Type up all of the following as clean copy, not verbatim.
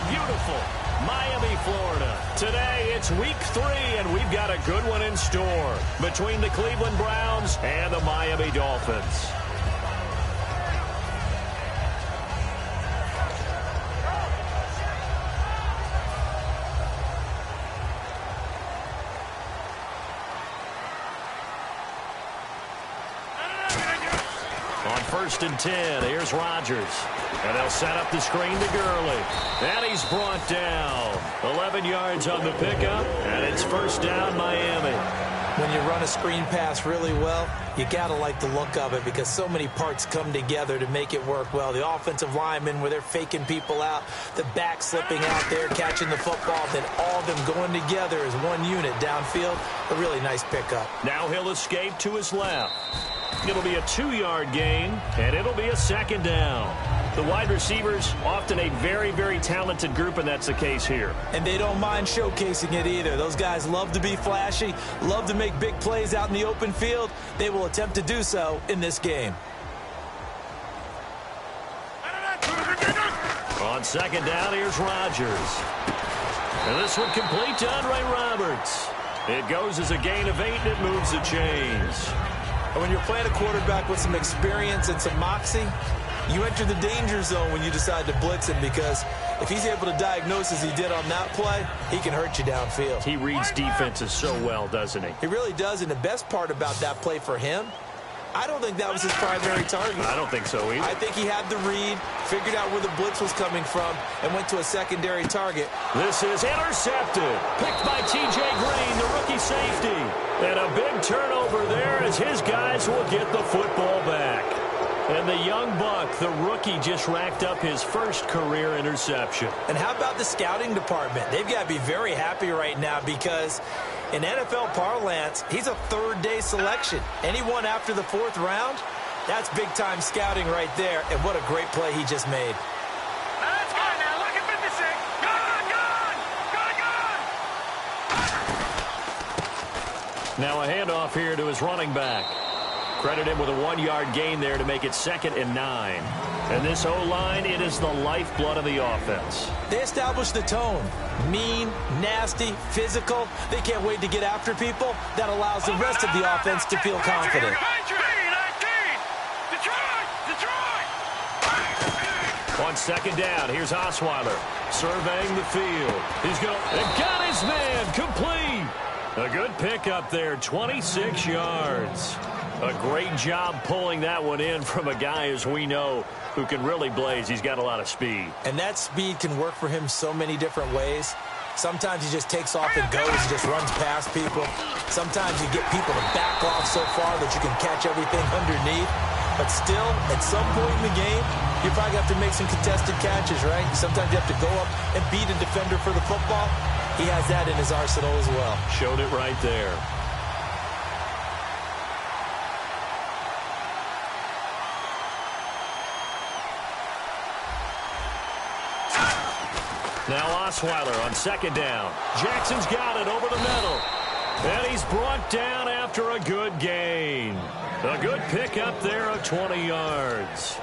beautiful Miami, Florida. Today, it's week 3, and we've got a good one in store between the Cleveland Browns and the Miami Dolphins. On 1st and 10, here's Rodgers. And they'll set up the screen to Gurley. And he's brought down. 11 yards on the pickup, and it's 1st down, Miami. When you run a screen pass really well, you got to like the look of it because so many parts come together to make it work well. The offensive linemen, where they're faking people out, the back slipping out there, catching the football, then all of them going together as one unit downfield. A really nice pickup. Now he'll escape to his left. It'll be a 2-yard gain, and it'll be a 2nd down. The wide receivers, often a very, very talented group, and that's the case here. And they don't mind showcasing it either. Those guys love to be flashy, love to make big plays out in the open field. They will attempt to do so in this game. On 2nd down, here's Rodgers. And this one complete to Andre Roberts. It goes as a gain of 8, and it moves the chains. And when you're playing a quarterback with some experience and some moxie, you enter the danger zone when you decide to blitz him, because if he's able to diagnose as he did on that play, he can hurt you downfield. He reads defenses so well, doesn't he? He really does, and the best part about that play for him, I don't think that was his primary target. I don't think so either. I think he had the read, figured out where the blitz was coming from, and went to a secondary target. This is intercepted. Picked by T.J. Green, the rookie safety. And a big turnover there as his guys will get the football back. And the young buck, the rookie, just racked up his first career interception. And how about the scouting department? They've got to be very happy right now because in NFL parlance, he's a third-day selection. Anyone after the 4th round, that's big-time scouting right there. And what a great play he just made. That's good now. Look at 56. Gone! Now a handoff here to his running back. Credit him with a 1-yard gain there to make it 2nd and 9. And this O-line, it is the lifeblood of the offense. They establish the tone. Mean, nasty, physical. They can't wait to get after people. That allows the rest of the offense to feel confident. On 2nd down, here's Osweiler surveying the field. He's going to got his man complete. A good pickup there, 26 yards. A great job pulling that one in from a guy, as we know, who can really blaze. He's got a lot of speed. And that speed can work for him so many different ways. Sometimes he just takes off and goes, just runs past people. Sometimes you get people to back off so far that you can catch everything underneath. But still, at some point in the game, you probably have to make some contested catches, right? Sometimes you have to go up and beat a defender for the football. He has that in his arsenal as well. Showed it right there. Now Osweiler on 2nd down. Jackson's got it over the middle. And he's brought down after a good gain. A good pickup there of 20 yards.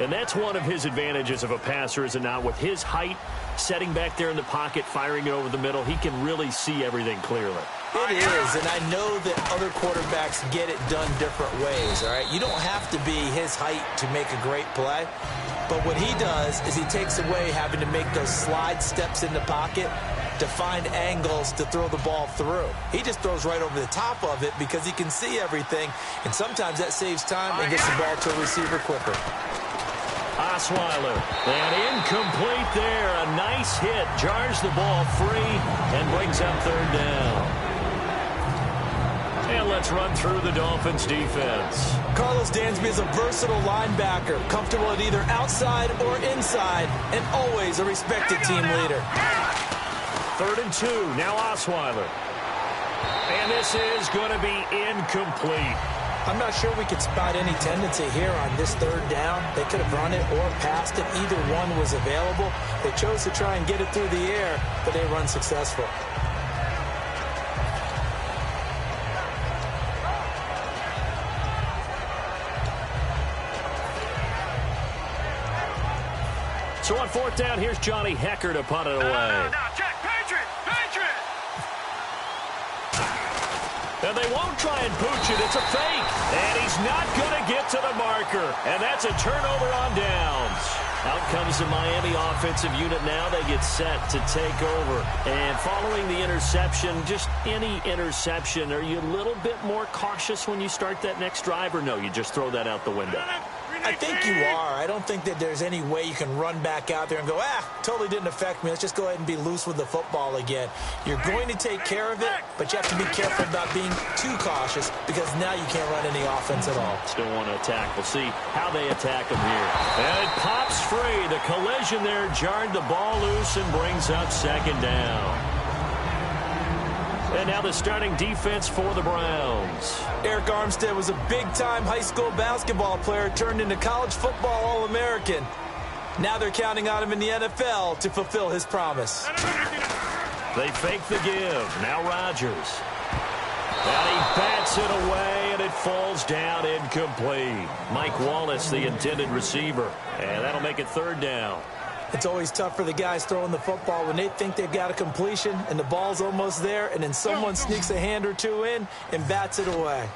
And that's one of his advantages of a passer, is it not? With his height, setting back there in the pocket, firing it over the middle, he can really see everything clearly. It is, and I know that other quarterbacks get it done different ways, all right? You don't have to be his height to make a great play. But what he does is he takes away having to make those slide steps in the pocket to find angles to throw the ball through. He just throws right over the top of it because he can see everything, and sometimes that saves time and gets the ball to a receiver quicker. Osweiler, and incomplete there. A nice hit, jars the ball free, and brings up 3rd down. And let's run through the Dolphins' defense. Carlos Dansby is a versatile linebacker, comfortable at either outside or inside, and always a respected team leader. 3rd and 2, now Osweiler. And this is going to be incomplete. I'm not sure we could spot any tendency here on this 3rd down. They could have run it or passed it. Either one was available. They chose to try and get it through the air, but they run successful. So on fourth down, here's Johnny Hecker to punt it away. No, check. Patriot! Patriot! And they won't try and pooch it. It's a fake. And he's not going to get to the marker. And that's a turnover on downs. Out comes the Miami offensive unit now. They get set to take over. And following the interception, just any interception, are you a little bit more cautious when you start that next drive? Or no, you just throw that out the window? I think you are. I don't think that there's any way you can run back out there and go, totally didn't affect me. Let's just go ahead and be loose with the football again. You're going to take care of it, but you have to be careful about being too cautious because now you can't run any offense at all. Still want to attack. We'll see how they attack him here. And it pops free. The collision there jarred the ball loose and brings up second down. And now the starting defense for the Browns. Eric Armstead was a big-time high school basketball player turned into college football All-American. Now they're counting on him in the NFL to fulfill his promise. They fake the give. Now Rodgers. And he bats it away, and it falls down incomplete. Mike Wallace, the intended receiver. And that'll make it third down. It's always tough for the guys throwing the football when they think they've got a completion and the ball's almost there, and then someone sneaks a hand or two in and bats it away.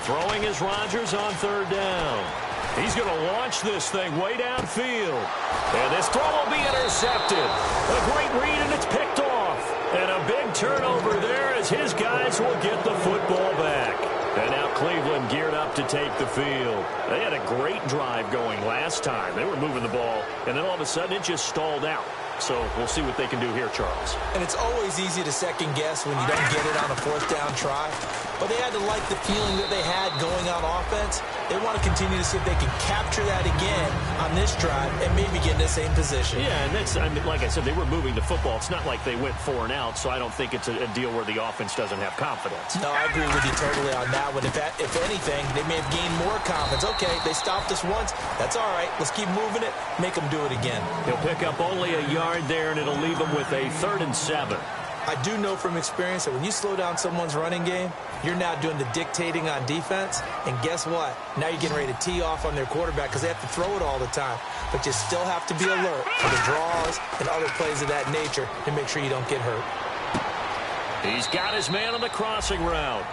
Throwing is Rodgers on third down. He's going to launch this thing way downfield. And this throw will be intercepted. A great read, and it's picked off. And a big turnover there as his guys will get the football back. And now Cleveland geared up to take the field. They had a great drive going last time. They were moving the ball, and then all of a sudden it just stalled out. So we'll see what they can do here, Charles. And it's always easy to second guess when you don't get it on a fourth down try. But they had to like the feeling that they had going on offense. They want to continue to see if they can capture that again on this drive and maybe get in the same position. Yeah, and that's, I mean, like I said, they were moving the football. It's not like they went 4 and out, so I don't think it's a deal where the offense doesn't have confidence. No, I agree with you totally on that one. If anything, they may have gained more confidence. Okay, they stopped us once. That's all right. Let's keep moving it. Make them do it again. He'll pick up only a yard there, and it'll leave him with a 3rd and 7. I do know from experience that when you slow down someone's running game, you're now doing the dictating on defense. And guess what? Now you're getting ready to tee off on their quarterback because they have to throw it all the time. But you still have to be alert for the draws and other plays of that nature to make sure you don't get hurt. He's got his man on the crossing route.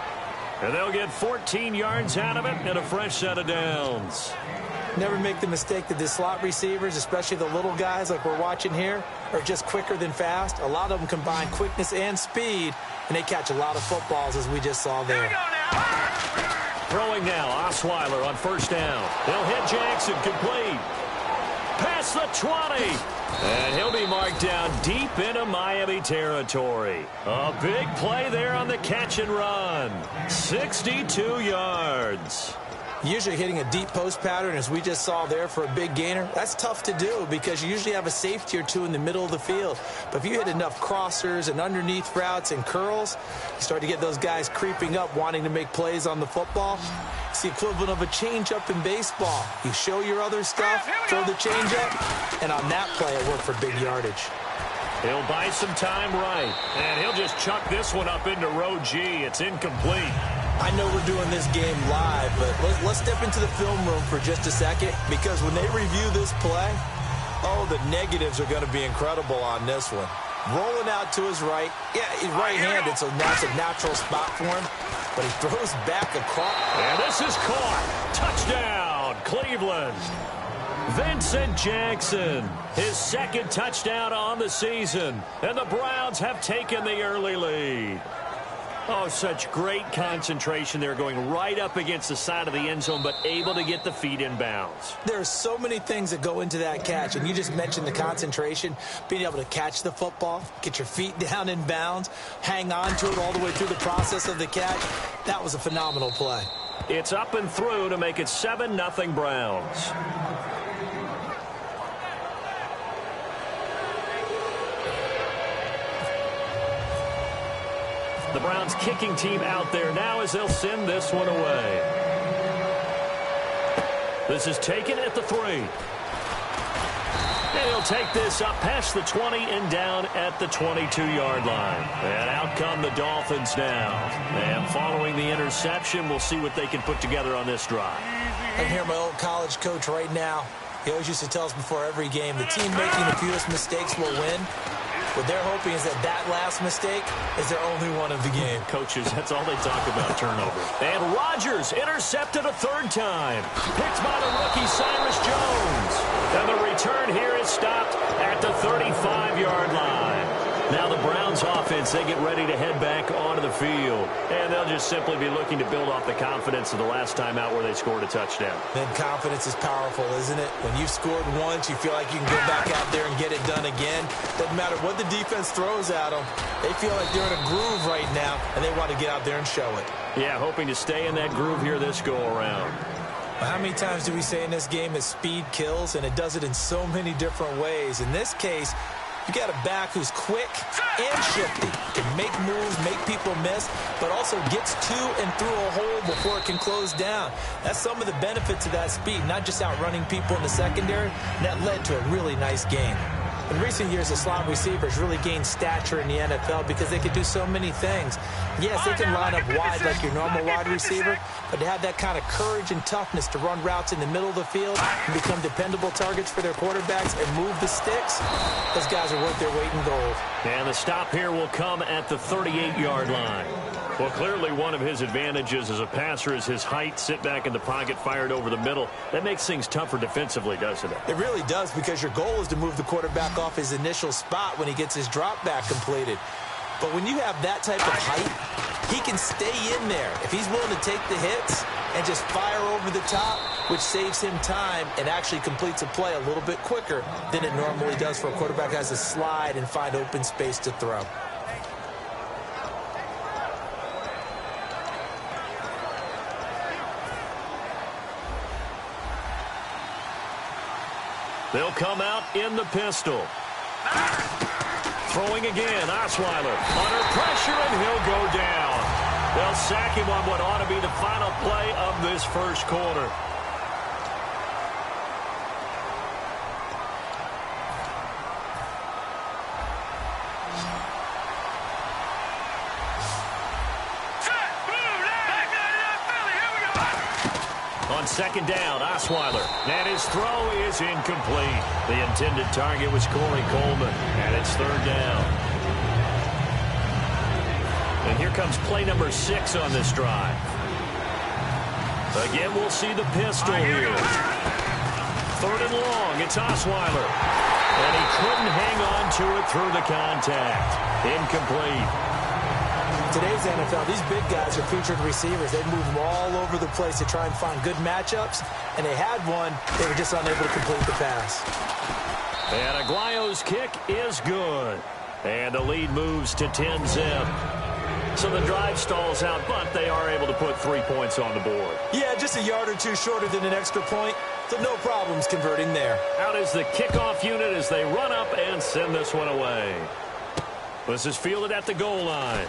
And they'll get 14 yards out of it and a fresh set of downs. Never make the mistake that the slot receivers, especially the little guys like we're watching here, are just quicker than fast. A lot of them combine quickness and speed, and they catch a lot of footballs, as we just saw there. Throwing now, Osweiler on 1st down. He'll hit Jackson, complete. Past the 20. And he'll be marked down deep into Miami territory. A big play there on the catch and run. 62 yards. Usually hitting a deep post pattern, as we just saw there, for a big gainer, that's tough to do because you usually have a safety or two in the middle of the field. But if you hit enough crossers and underneath routes and curls, you start to get those guys creeping up, wanting to make plays on the football. It's the equivalent of a changeup in baseball. You show your other stuff, throw the changeup, and on that play, it worked for big yardage. He'll buy some time right, and he'll just chuck this one up into row G. It's incomplete. I know we're doing this game live, but let's step into the film room for just a second, because when they review this play, oh, the negatives are going to be incredible on this one. Rolling out to his right. Yeah, he's right-handed, so that's a natural spot for him. But he throws back across. And this is caught. Touchdown, Cleveland. Vincent Jackson, his 2nd touchdown on the season. And the Browns have taken the early lead. Oh, such great concentration there, going right up against the side of the end zone, but able to get the feet in bounds. There are so many things that go into that catch, and you just mentioned the concentration, being able to catch the football, get your feet down in bounds, hang on to it all the way through the process of the catch. That was a phenomenal play. It's up and through to make it 7-0 Browns. The Browns kicking team out there now as they'll send this one away. This is taken at the 3. And he'll take this up past the 20 and down at the 22-yard line. And out come the Dolphins now. And following the interception, we'll see what they can put together on this drive. I can hear my old college coach right now. He always used to tell us before every game, the team making the fewest mistakes will win. What they're hoping is that last mistake is their only one of the game. Coaches, that's all they talk about, turnover. And Rodgers intercepted a third time. Picked by the rookie Cyrus Jones. And the return here is stopped at the 35-yard line. Now the Browns offense, they get ready to head back onto the field. And they'll just simply be looking to build off the confidence of the last time out where they scored a touchdown. Then confidence is powerful, isn't it? When you've scored once, you feel like you can go back out there and get it done again. Doesn't matter what the defense throws at them. They feel like they're in a groove right now, and they want to get out there and show it. Yeah, hoping to stay in that groove here this go-around. How many times do we say in this game that speed kills, and it does it in so many different ways? In this case, you got a back who's quick and shifty, can make moves, make people miss, but also gets to and through a hole before it can close down. That's some of the benefits of that speed, not just outrunning people in the secondary. That led to a really nice game. In recent years, the slot receivers really gained stature in the NFL because they could do so many things. Yes, they can line up wide like your normal wide receiver, but they have that kind of courage and toughness to run routes in the middle of the field and become dependable targets for their quarterbacks and move the sticks. Those guys are worth their weight in gold. And the stop here will come at the 38-yard line. Well, clearly one of his advantages as a passer is his height, sit back in the pocket, fired over the middle. That makes things tougher defensively, doesn't it? It really does, because your goal is to move the quarterback off his initial spot when he gets his drop back completed. But when you have that type of height, he can stay in there if he's willing to take the hits and just fire over the top, which saves him time and actually completes a play a little bit quicker than it normally does for a quarterback who has to slide and find open space to throw. They'll come out in the pistol. Throwing again, Osweiler under pressure, and he'll go down. They'll sack him on what ought to be the final play of this first quarter. On second down, Osweiler, and his throw is incomplete. The intended target was Corey Coleman, and it's third down. And here comes play number 6 on this drive. Again, we'll see the pistol here. Third and long, it's Osweiler. And he couldn't hang on to it through the contact. Incomplete. Today's NFL, these big guys are featured receivers. They move them all over the place to try and find good matchups, and they had one. They were just unable to complete the pass. And Aguayo's kick is good. And the lead moves to 10-zip. So the drive stalls out, but they are able to put 3 points on the board. Yeah, just a yard or two shorter than an extra point, so no problems converting there. Out is the kickoff unit as they run up and send this one away. This is fielded at the goal line.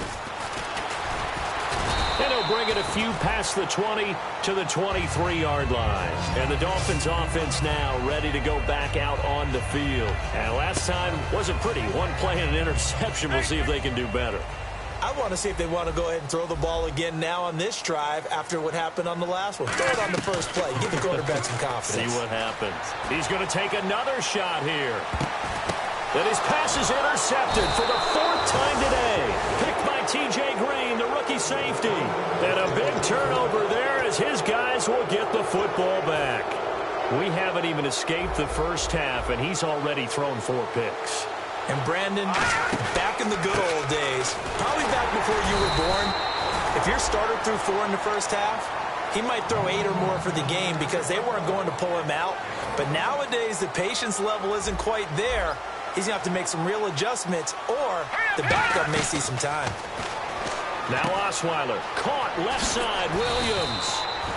And he'll bring it a few past the 20 to the 23-yard line. And the Dolphins offense now ready to go back out on the field. And last time wasn't pretty. One play and an interception. We'll see if they can do better. I want to see if they want to go ahead and throw the ball again now on this drive after what happened on the last one. Throw it on the first play. Give the quarterback some confidence. See what happens. He's going to take another shot here. Then his pass is intercepted for the 4th time today. Picked by T.J. Green, the rookie safety. And a big turnover there as his guys will get the football back. We haven't even escaped the first half, and he's already thrown 4 picks. And Brandon, back in the good old days, probably back before you were born, if your starter threw 4 in the first half, he might throw 8 or more for the game because they weren't going to pull him out. But nowadays, the patience level isn't quite there. He's going to have to make some real adjustments, or the backup may see some time. Now Osweiler, caught left side, Williams.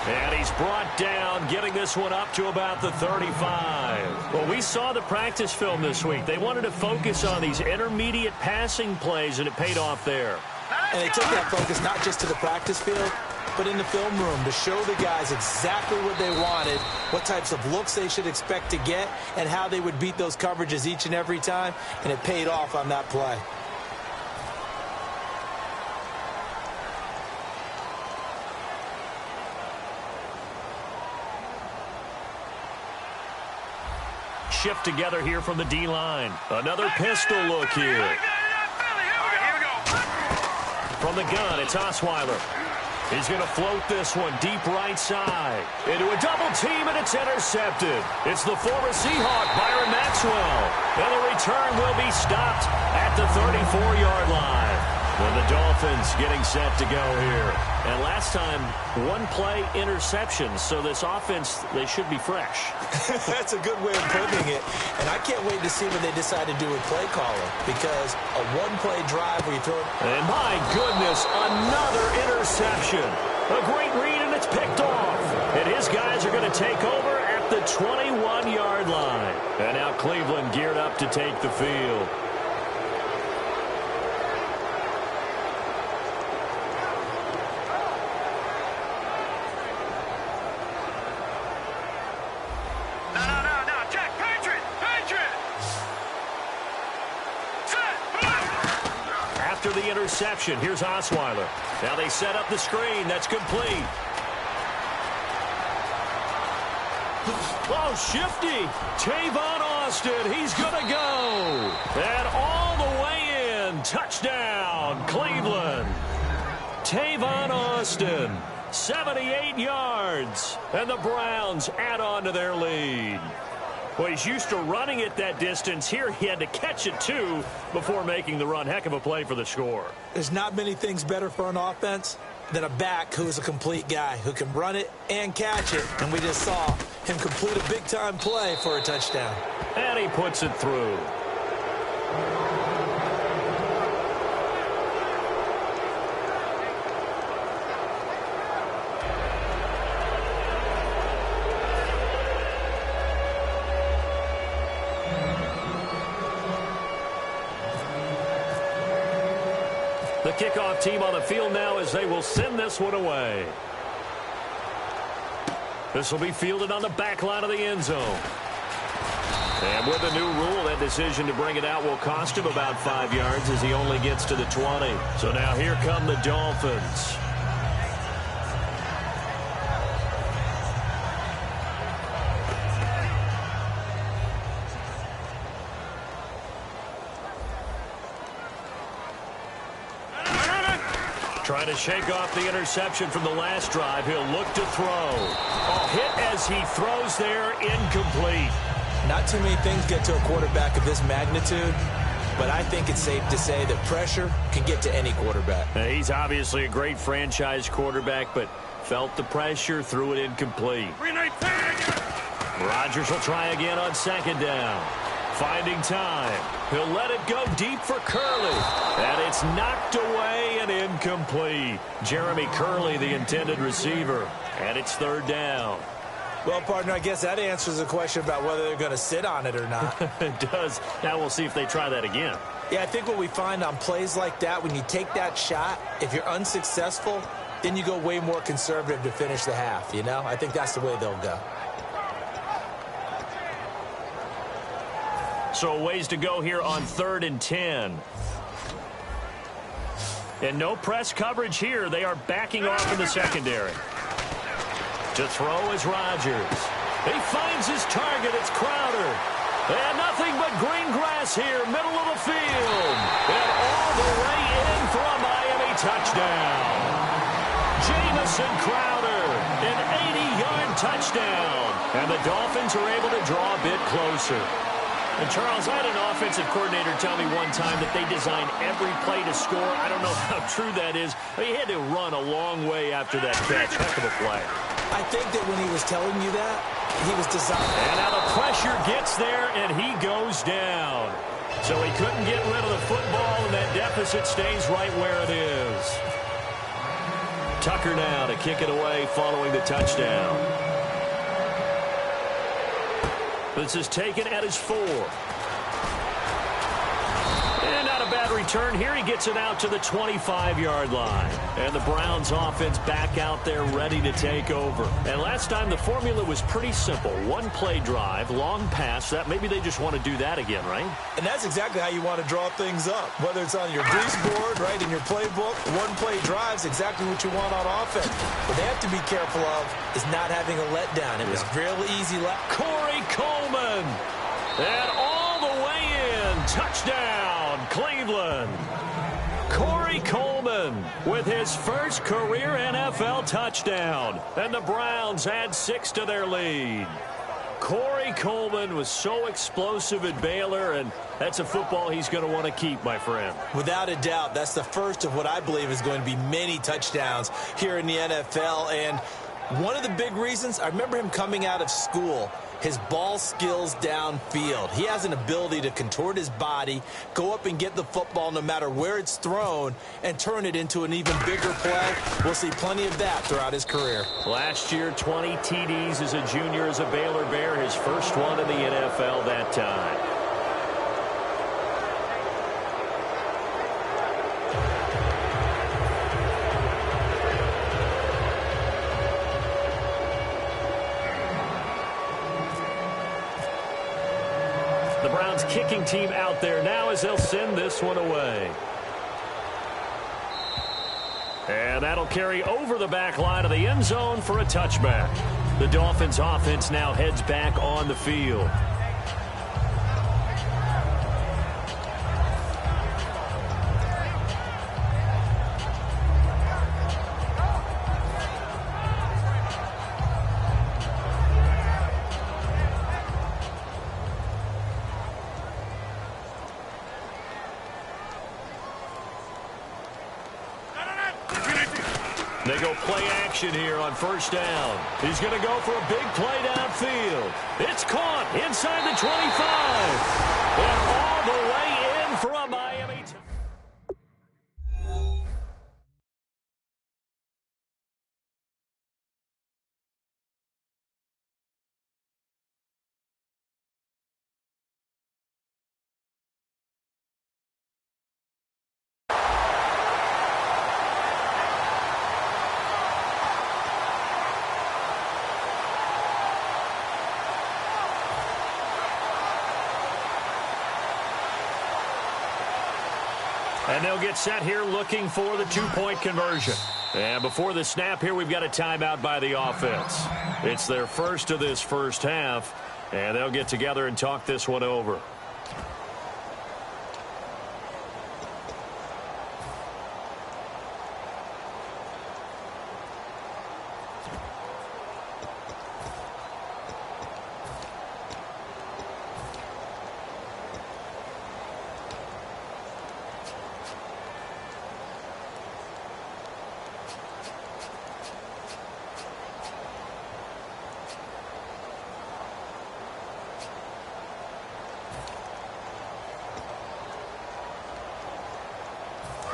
And he's brought down, getting this one up to about the 35. Well, we saw the practice film this week. They wanted to focus on these intermediate passing plays, and it paid off there. And they took that focus not just to the practice field, but in the film room to show the guys exactly what they wanted, what types of looks they should expect to get, and how they would beat those coverages each and every time, and it paid off on that play. Shift together here from the D-line. Another pistol look here. From the gun, it's Osweiler. He's going to float this one deep right side. Into a double team, and it's intercepted. It's the former Seahawk, Byron Maxwell. And the return will be stopped at the 34-yard line. When the Dolphins getting set to go here. And last time, one-play interceptions, so this offense, they should be fresh. That's a good way of putting it. And I can't wait to see what they decide to do with play calling, because a one-play drive where you throw it. And my goodness, another interception. A great read, and it's picked off. And his guys are going to take over at the 21-yard line. And now Cleveland geared up to take the field. After the interception, here's Osweiler. Now they set up the screen. That's complete. Oh, shifty. Tavon Austin. He's going to go. And all the way in. Touchdown, Cleveland. Tavon Austin, 78 yards. And the Browns add on to their lead. Well, he's used to running it that distance. Here he had to catch it, too, before making the run. Heck of a play for the score. There's not many things better for an offense than a back who's a complete guy, who can run it and catch it. And we just saw him complete a big-time play for a touchdown. And he puts it through. The kickoff team on the field now as they will send this one away. This will be fielded on the back line of the end zone. And with the new rule, that decision to bring it out will cost him about 5 yards as he only gets to the 20. So now here come the Dolphins. Trying to shake off the interception from the last drive. He'll look to throw. Oh, hit as he throws there, incomplete. Not too many things get to a quarterback of this magnitude, but I think it's safe to say that pressure can get to any quarterback. He's obviously a great franchise quarterback, but felt the pressure, threw it incomplete. Rodgers will try again on second down. Finding time. He'll let it go deep for Curley. And it's knocked away and incomplete. Jeremy Curley, the intended receiver. And it's third down. Well, partner, I guess that answers the question about whether they're going to sit on it or not. It does. Now we'll see if they try that again. Yeah, I think what we find on plays like that, when you take that shot, if you're unsuccessful, then you go way more conservative to finish the half, you know? I think that's the way they'll go. So ways to go here on 3rd and 10. And no press coverage here. They are backing off in the secondary. To throw is Rodgers. He finds his target. It's Crowder. And nothing but green grass here, middle of the field. And all the way in for a Miami touchdown. Jamison Crowder, an 80-yard touchdown. And the Dolphins are able to draw a bit closer. And, Charles, I had an offensive coordinator tell me one time that they design every play to score. I don't know how true that is. He had to run a long way after that catch. Heck of a play. I think that when he was telling you that, he was designing. And now the pressure gets there, and he goes down. So he couldn't get rid of the football, and that deficit stays right where it is. Tucker now to kick it away following the touchdown. This is taken at his 4. And not a bad that return here. He gets it out to the 25-yard line. And the Browns offense back out there ready to take over. And last time the formula was pretty simple. One play drive, long pass. That maybe they just want to do that again, right? And that's exactly how you want to draw things up. Whether it's on your grease board, right, in your playbook, one play drive is exactly what you want on offense. What they have to be careful of is not having a letdown. It was real easy. Corey Coleman. And all the way in. Touchdown, Cleveland. Corey Coleman with his first career NFL touchdown. And the Browns add 6 to their lead. Corey Coleman was so explosive at Baylor, and that's a football he's going to want to keep, my friend. Without a doubt, that's the first of what I believe is going to be many touchdowns here in the NFL. And one of the big reasons, I remember him coming out of school, his ball skills downfield. He has an ability to contort his body, go up and get the football no matter where it's thrown, and turn it into an even bigger play. We'll see plenty of that throughout his career. Last year, 20 TDs as a junior as a Baylor Bear, his first one in the NFL that time. The Browns kicking team out there now as they'll send this one away. And that'll carry over the back line of the end zone for a touchback. The Dolphins offense now heads back on the field. They go play action here on first down. He's going to go for a big play downfield. It's caught inside the 25. And all the way in for a Miami touchdown. And they'll get set here looking for the two-point conversion. And before the snap here, we've got a timeout by the offense. It's their first of this first half, and they'll get together and talk this one over.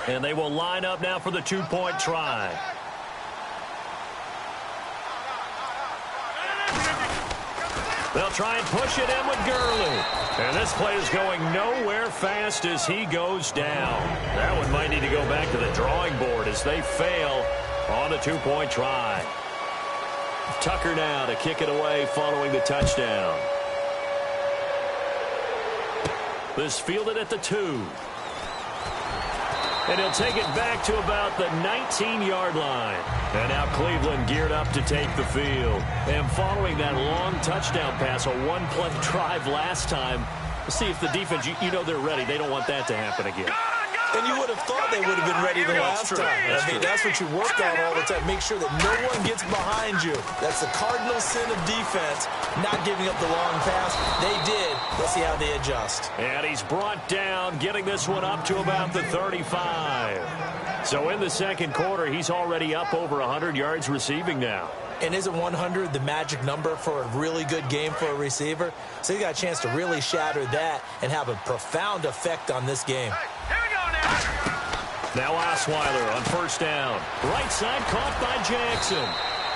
And they will line up now for the two-point try. They'll try and push it in with Gurley. And this play is going nowhere fast as he goes down. That one might need to go back to the drawing board as they fail on a two-point try. Tucker now to kick it away following the touchdown. This fielded at the 2. And he'll take it back to about the 19-yard line. And now Cleveland geared up to take the field. And following that long touchdown pass, a one-play drive last time, we'll see if the defense, you know they're ready. They don't want that to happen again. And you would have thought they would have been ready the last time. I mean, that's what you work on all the time. Make sure that no one gets behind you. That's the cardinal sin of defense, not giving up the long pass. They did. Let's see how they adjust. And he's brought down, getting this one up to about the 35. So in the second quarter, he's already up over 100 yards receiving now. And isn't 100 the magic number for a really good game for a receiver? So he got a chance to really shatter that and have a profound effect on this game. Here we go now. Now Osweiler on first down. Right side caught by Jackson.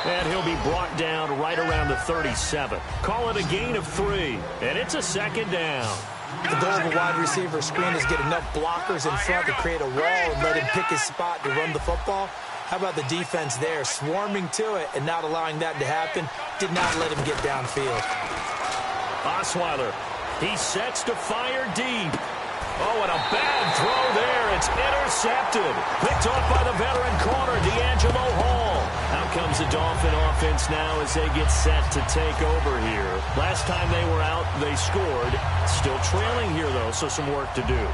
And he'll be brought down right around the 37. Call it a gain of 3, and it's a second down. The goal of a wide receiver screen is get enough blockers in front to create a wall and let him pick his spot to run the football. How about the defense there, swarming to it and not allowing that to happen? Did not let him get downfield. Osweiler, he sets to fire deep. Oh, and a bad throw there. It's intercepted. Picked off by the veteran corner, D'Angelo Hall. Out comes the Dolphin offense now as they get set to take over here. Last time they were out, they scored. Still trailing here, though, so some work to do.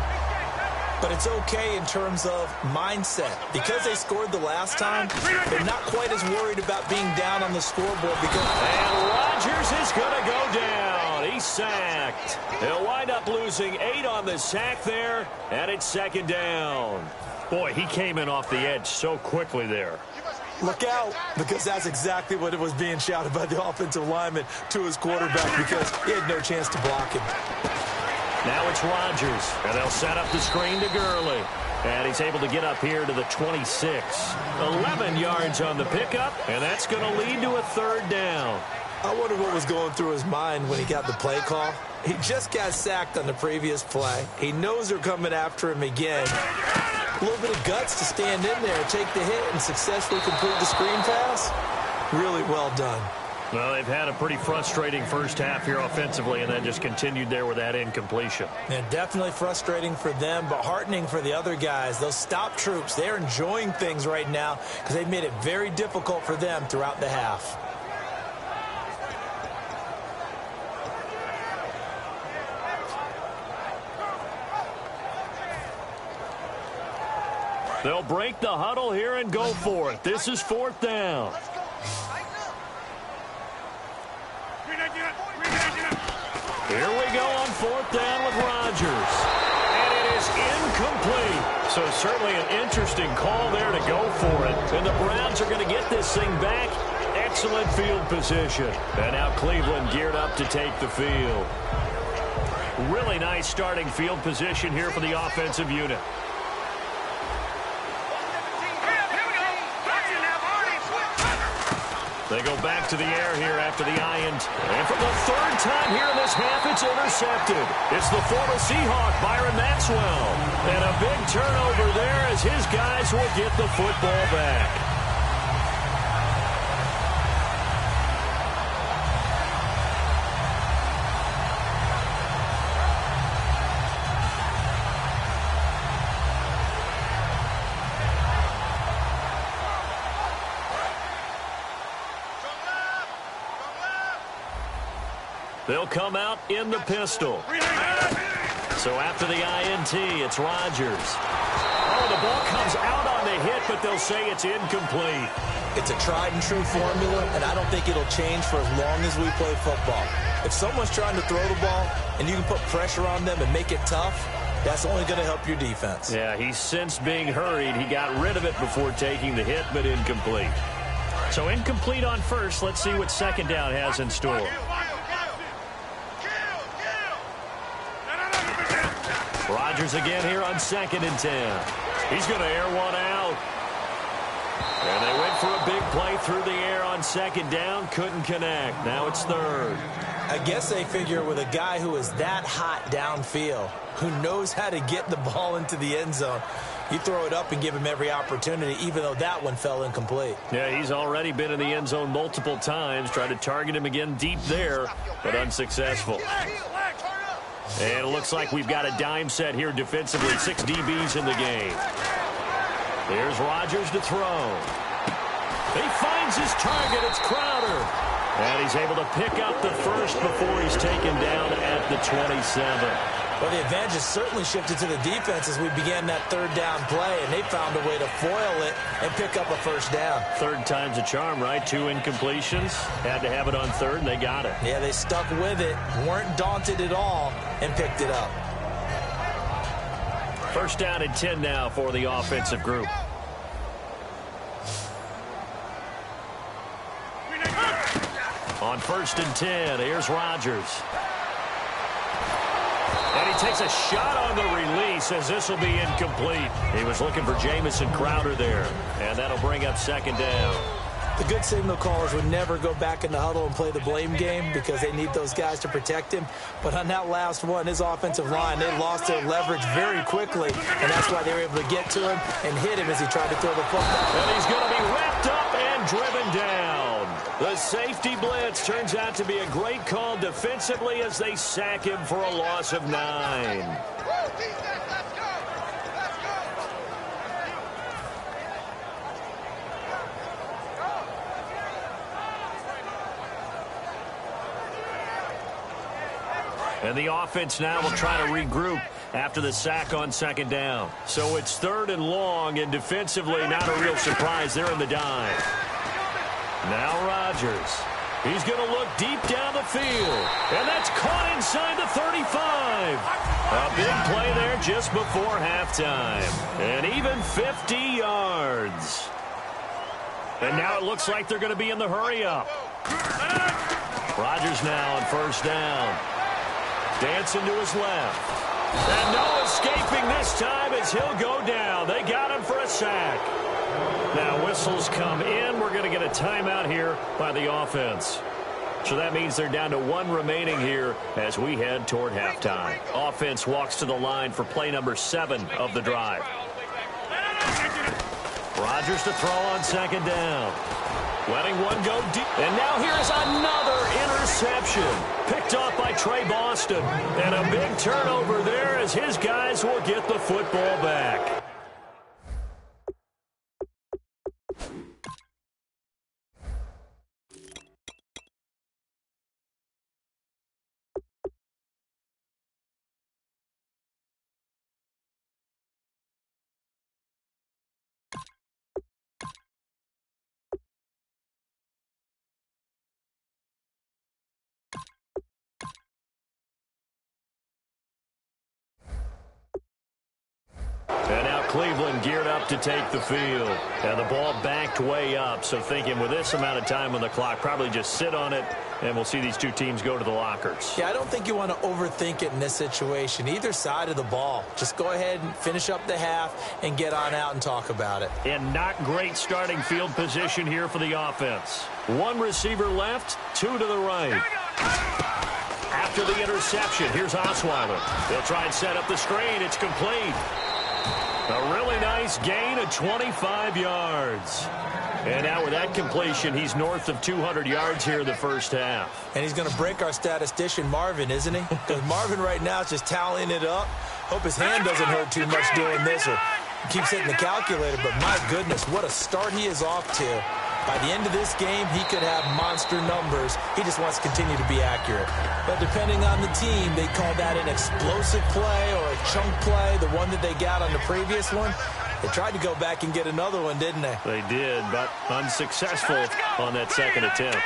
But it's okay in terms of mindset. Because they scored the last time, they're not quite as worried about being down on the scoreboard. And Rodgers is going to go down. He's sacked. He'll wind up losing 8 on the sack there, and it's second down. Boy, he came in off the edge so quickly there. Look out, because that's exactly what it was being shouted by the offensive lineman to his quarterback because he had no chance to block him. Now it's Rodgers, and they'll set up the screen to Gurley. And he's able to get up here to the 26. 11 yards on the pickup, and that's going to lead to a third down. I wonder what was going through his mind when he got the play call. He just got sacked on the previous play. He knows they're coming after him again. A little bit of guts to stand in there, take the hit, and successfully complete the screen pass. Really well done. Well, they've had a pretty frustrating first half here offensively, and then just continued there with that incompletion. And definitely frustrating for them, but heartening for the other guys. Those stop troops, they're enjoying things right now because they've made it very difficult for them throughout the half. They'll break the huddle here and go for it. This is fourth down. Here we go on fourth down with Rodgers. And it is incomplete. So certainly an interesting call there to go for it. And the Browns are going to get this thing back. Excellent field position. And now Cleveland geared up to take the field. Really nice starting field position here for the offensive unit. They go back to the air here after the INT. And for the third time here in this half, it's intercepted. It's the former Seahawk, Byron Maxwell. And a big turnover there as his guys will get the football back. They'll come out in the pistol. So after the INT, it's Rodgers. Oh, the ball comes out on the hit, but they'll say it's incomplete. It's a tried-and-true formula, and I don't think it'll change for as long as we play football. If someone's trying to throw the ball and you can put pressure on them and make it tough, that's only going to help your defense. Yeah, he's since being hurried. He got rid of it before taking the hit, but incomplete. So incomplete on first. Let's see what second down has in store. Rodgers again here on 2nd and 10. He's going to air one out. And they went for a big play through the air on second down. Couldn't connect. Now it's third. I guess they figure with a guy who is that hot downfield, who knows how to get the ball into the end zone, you throw it up and give him every opportunity, even though that one fell incomplete. Yeah, he's already been in the end zone multiple times. Tried to target him again deep there, but unsuccessful. And it looks like we've got a dime set here defensively. 6 DBs in the game. There's Rodgers to throw. He finds his target. It's Crowder. And he's able to pick up the first before he's taken down at the 27. Well, the advantage has certainly shifted to the defense as we began that third down play, and they found a way to foil it and pick up a first down. Third time's a charm, right? 2 incompletions. Had to have it on third, and they got it. Yeah, they stuck with it, weren't daunted at all, and picked it up. First down and 10 now for the offensive group. On 1st and 10, here's Rodgers. And he takes a shot on the release as this will be incomplete. He was looking for Jamison Crowder there. And that'll bring up second down. The good signal callers would never go back in the huddle and play the blame game because they need those guys to protect him. But on that last one, his offensive line, they lost their leverage very quickly, and that's why they were able to get to him and hit him as he tried to throw the football. And he's going to be wrapped up and driven down. The safety blitz turns out to be a great call defensively as they sack him for a loss of 9. And the offense now will try to regroup after the sack on second down. So it's 3rd and long, and defensively not a real surprise. They're in the dive. Now Rodgers. He's going to look deep down the field. And that's caught inside the 35. A big play there just before halftime. And even 50 yards. And now it looks like they're going to be in the hurry-up. Rodgers now on first down. Dancing to his left. And no escaping this time as he'll go down. They got him for a sack. Now whistles come in. We're going to get a timeout here by the offense. So that means they're down to 1 remaining here as we head toward halftime. Offense walks to the line for play number 7 of the drive. Rodgers to throw on second down. Letting one go deep. And now here's another interception. Picked off by Trey Boston. And a big turnover there as his guys will get the football back. And now Cleveland geared up to take the field. And the ball backed way up. So thinking with this amount of time on the clock, probably just sit on it, and we'll see these two teams go to the lockers. Yeah, I don't think you want to overthink it in this situation. Either side of the ball. Just go ahead and finish up the half and get on out and talk about it. And not great starting field position here for the offense. 1 receiver left, 2 to the right. After the interception, here's Osweiler. They'll try and set up the screen. It's complete. A really nice gain of 25 yards. And now with that completion, he's north of 200 yards here in the first half. And he's going to break our statistician, Marvin, isn't he? Because Marvin right now is just tallying it up. Hope his hand doesn't hurt too much doing this or keeps hitting the calculator. But my goodness, what a start he is off to. By the end of this game, he could have monster numbers. He just wants to continue to be accurate. But depending on the team, they call that an explosive play or a chunk play, the one that they got on the previous one. They tried to go back and get another one, didn't they? They did, but unsuccessful on that second attempt.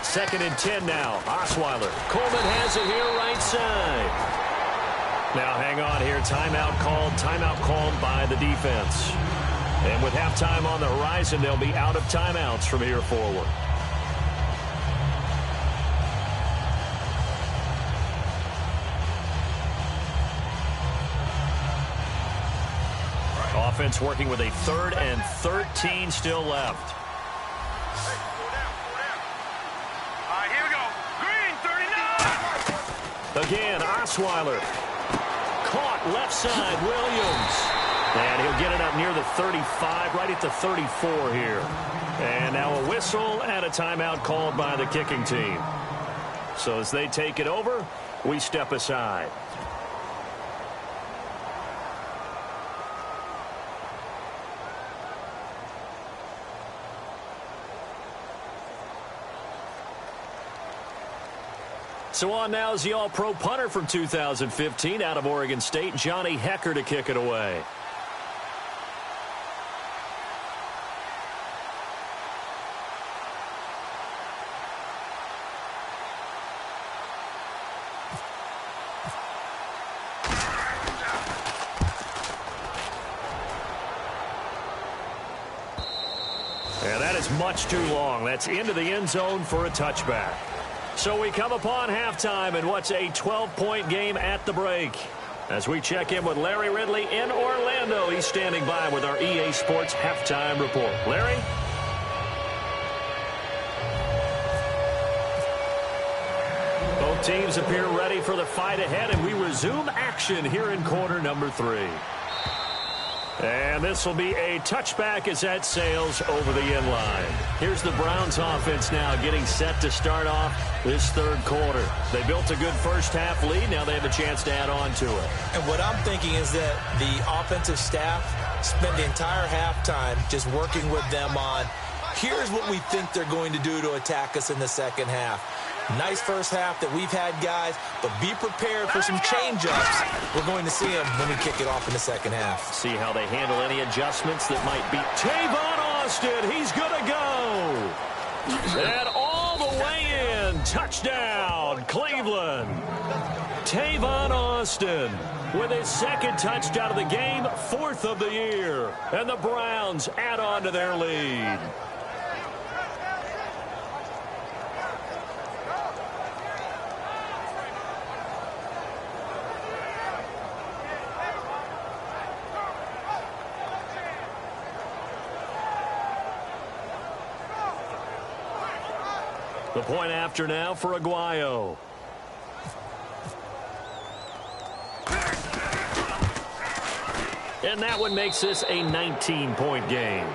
2nd and 10 now. Osweiler. Coleman has it here right side. Now hang on here. Timeout called by the defense. And with halftime on the horizon, they'll be out of timeouts from here forward. Offense working with a 3rd and 13 still left. All right, here we go. Green, 39. Again, Osweiler. Caught left side, Williams. And he'll get it up near the 35, right at the 34 here. And now a whistle and a timeout called by the kicking team. So as they take it over, we step aside. So on now is the All-Pro punter from 2015 out of Oregon State, Johnny Hecker, to kick it away. And that is much too long. That's into the end zone for a touchback. So we come upon halftime in what's a 12-point game at the break. As we check in with Larry Ridley in Orlando, he's standing by with our EA Sports halftime report. Larry? Both teams appear ready for the fight ahead, and we resume action here in quarter number 3. And this will be a touchback as that sails over the end line. Here's the Browns offense now getting set to start off this third quarter. They built a good first half lead. Now they have a chance to add on to it. And what I'm thinking is that the offensive staff spent the entire halftime just working with them on, here's what we think they're going to do to attack us in the second half. Nice first half that we've had, guys, but be prepared for some change-ups. We're going to see them when we kick it off in the second half. See how they handle any adjustments that might be. Tavon Austin, he's going to go. And all the way in. Touchdown, Cleveland. Tavon Austin with his second touchdown of the game, 4th of the year. And the Browns add on to their lead. The point after now for Aguayo. And that one makes this a 19-point game.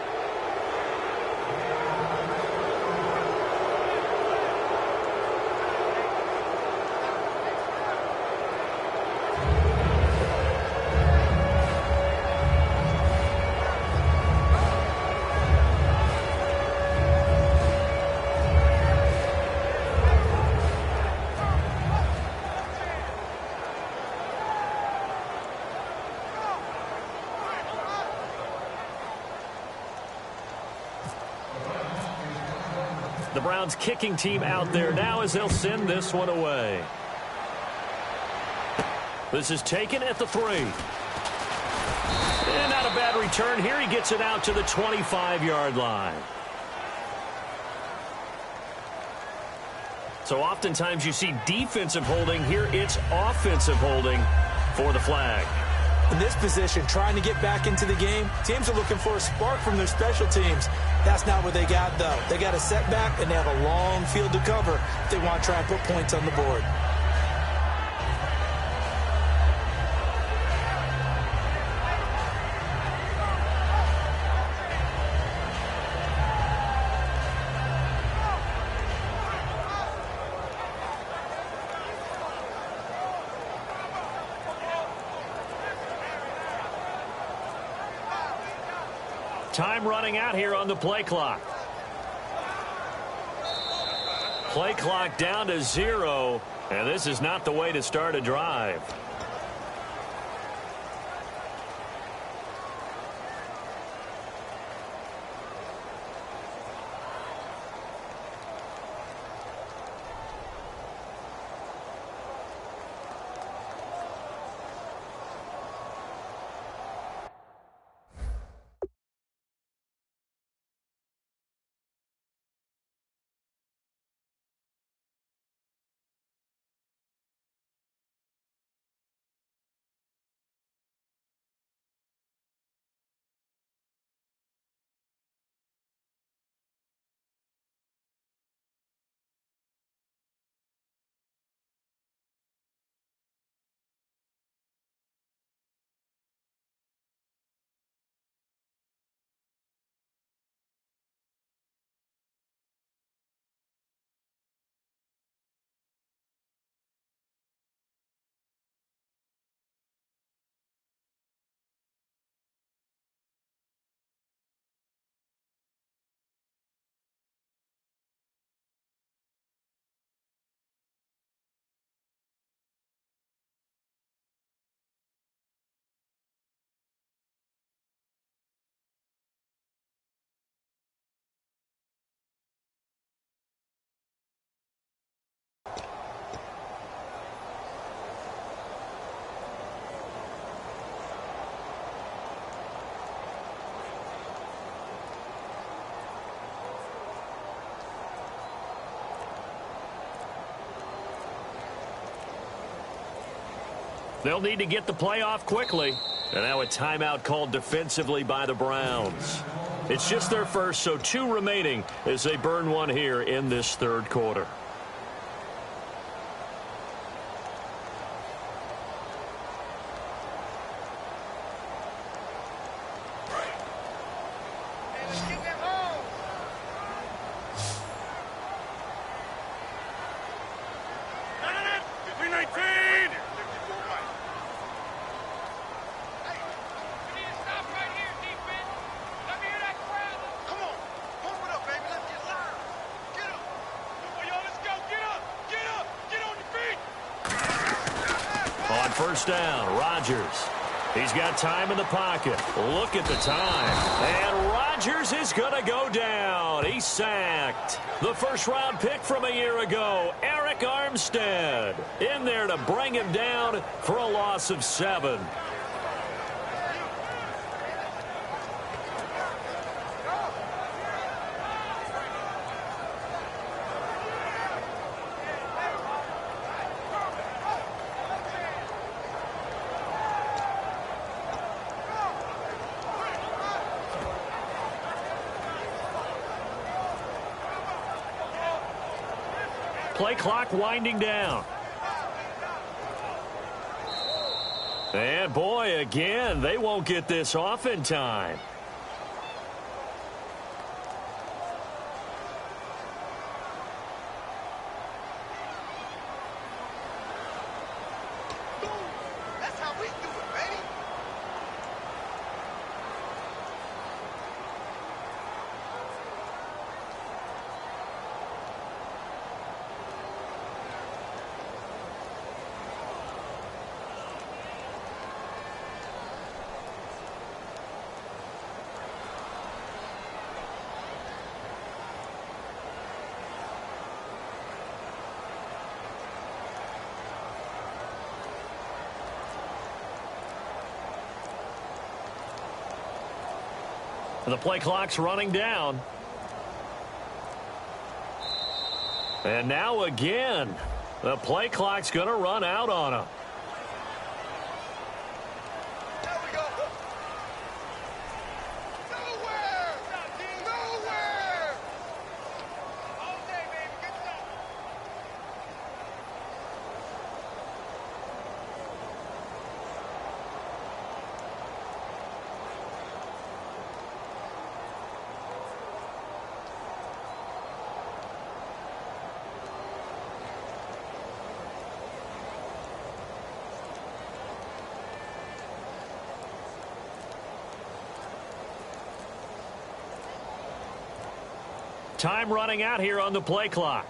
The Browns kicking team out there now as they'll send this one away. This is taken at the 3. And not a bad return here. He gets it out to the 25-yard line. So oftentimes you see defensive holding. Here it's offensive holding for the flag. In this position, trying to get back into the game, teams are looking for a spark from their special teams. That's not what they got, though. They got a setback, and they have a long field to cover if they want to try and put points on the board. Time running out here on the play clock. Play clock down to 0, and this is not the way to start a drive. They'll need to get the play off quickly. And now a timeout called defensively by the Browns. It's just their first, so 2 remaining as they burn one here in this third quarter. On first down, Rodgers. He's got time in the pocket. Look at the time. And Rodgers is going to go down. He's sacked. The first-round pick from a year ago, Eric Armstead, in there to bring him down for a loss of 7. Play clock winding down. And boy, again, they won't get this off in time. That's how we do it, baby. The play clock's running down. And now again, the play clock's going to run out on him. There we go. Nowhere. Nowhere. All day, baby. Good stuff. Time running out here on the play clock.